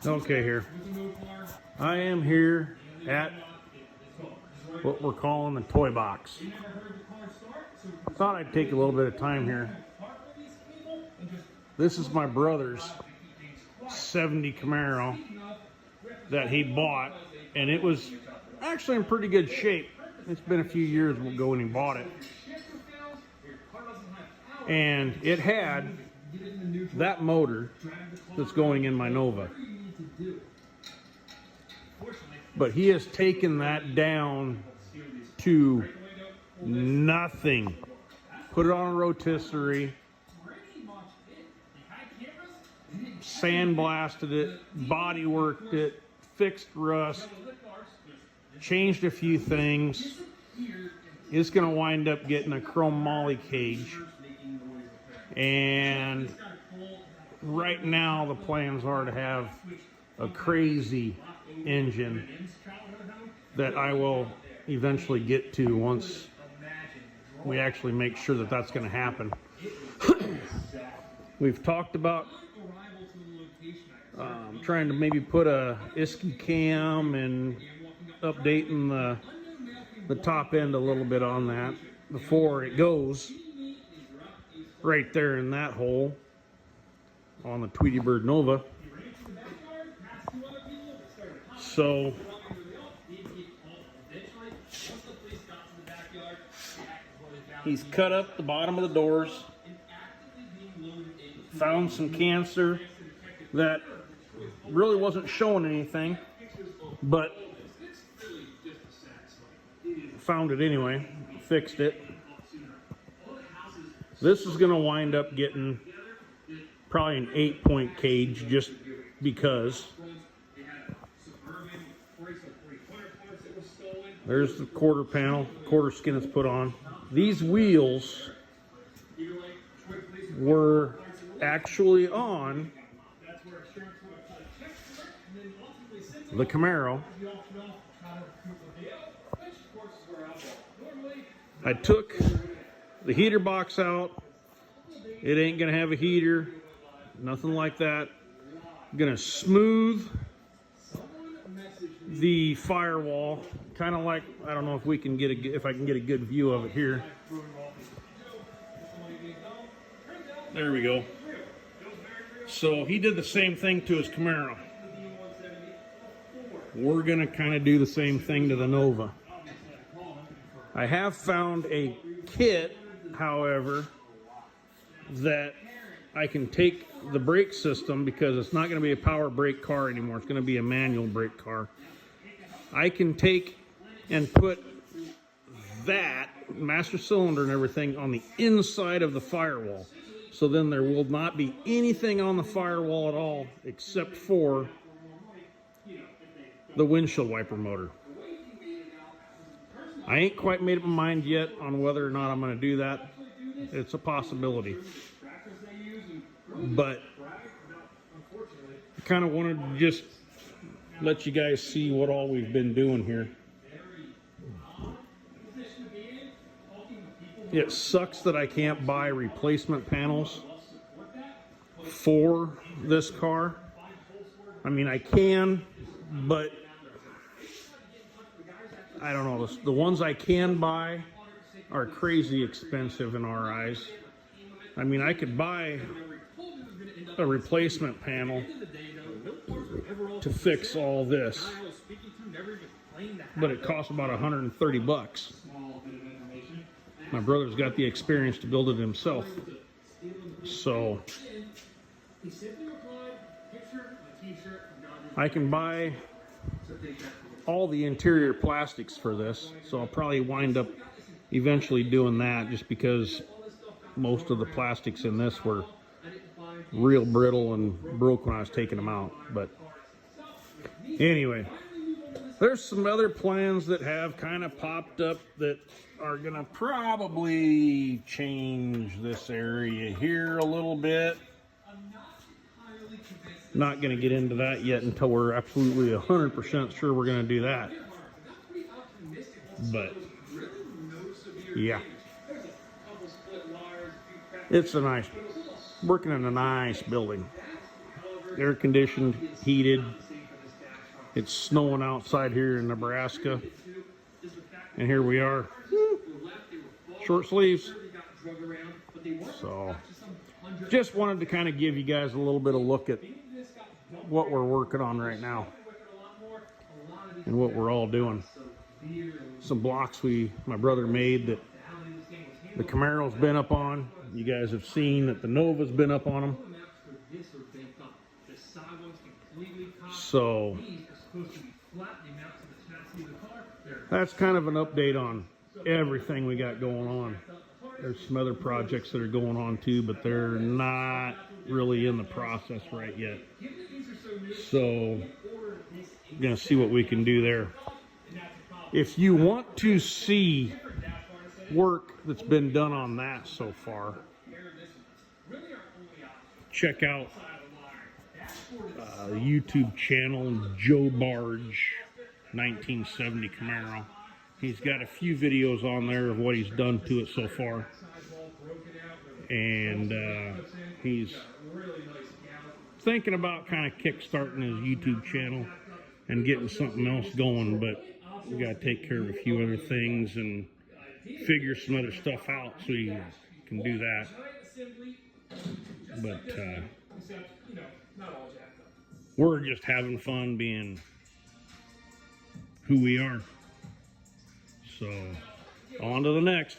Okay, here. I am here at what we're calling the toy box. Thought I'd take a little bit of time here. This is my brother's 70 Camaro that he bought, and it was actually in pretty good shape. It's been a few years ago when he bought it. And it had that motor that's going in my Nova. But he has taken that down to nothing. Put it on a rotisserie, sandblasted it, body worked it, fixed rust, changed a few things. It's going to wind up getting a chrome molly cage. And right now the plans are to have a crazy engine that I will eventually get to once we actually make sure that that's going to happen. We've talked about trying to maybe put a ISKI cam and updating the top end a little bit on that before it goes right there in that hole on the Tweety Bird Nova. So he's cut up the bottom of the doors, found some cancer that really wasn't showing anything, but found it anyway, fixed it. This is going to wind up getting probably an 8-point cage just because. There's the quarter panel, quarter skin is put on. These wheels were actually on the Camaro. I took the heater box out. It ain't gonna have a heater, nothing like that. I'm gonna smooth the firewall, kind of like, I don't know if we can get if I can get a good view of it here. There we go. So he did the same thing to his Camaro. We're gonna kind of do the same thing to the Nova. I have found a kit, however, that I can take the brake system, because it's not going to be a power brake car anymore. It's going to be a manual brake car. I can take and put that master cylinder and everything on the inside of the firewall. So then there will not be anything on the firewall at all except for the windshield wiper motor. I ain't quite made up my mind yet on whether or not I'm going to do that. It's a possibility. But I kind of wanted to just let you guys see what all we've been doing here. It sucks that I can't buy replacement panels for this car. I mean, I can, but I don't know. The ones I can buy are crazy expensive in our eyes. I mean, I could buy a replacement panel to fix all this, but it costs about 130 bucks. My brother's got the experience to build it himself, so I can buy all the interior plastics for this, so I'll probably wind up eventually doing that, just because most of the plastics in this were real brittle and broke when I was taking them out. But anyway, there's some other plans that have kind of popped up that are gonna probably change this area here a little bit. Not gonna get into that yet until we're absolutely 100% sure we're gonna do that. But yeah, it's a nice, working in a nice building. air conditioned, heated. It's snowing outside here in Nebraska. And here we are. Short sleeves. So just wanted to kind of give you guys a little bit of look at what we're working on right now and what we're all doing. Some blocks my brother made that the Camaro's been up on. You guys have seen that the Nova's been up on them. So that's kind of an update on everything we got going on. There's some other projects that are going on too, but they're not really in the process right yet. So I'm gonna see what we can do there. If you want to see work that's been done on that so far, check out the YouTube channel Joe Barge 1970 Camaro. He's got a few videos on there of what he's done to it so far, and he's thinking about kind of kickstarting his YouTube channel and getting something else going, but we got to take care of a few other things and figure some other stuff out so you can do that. But we're just having fun being who we are. So on to the next.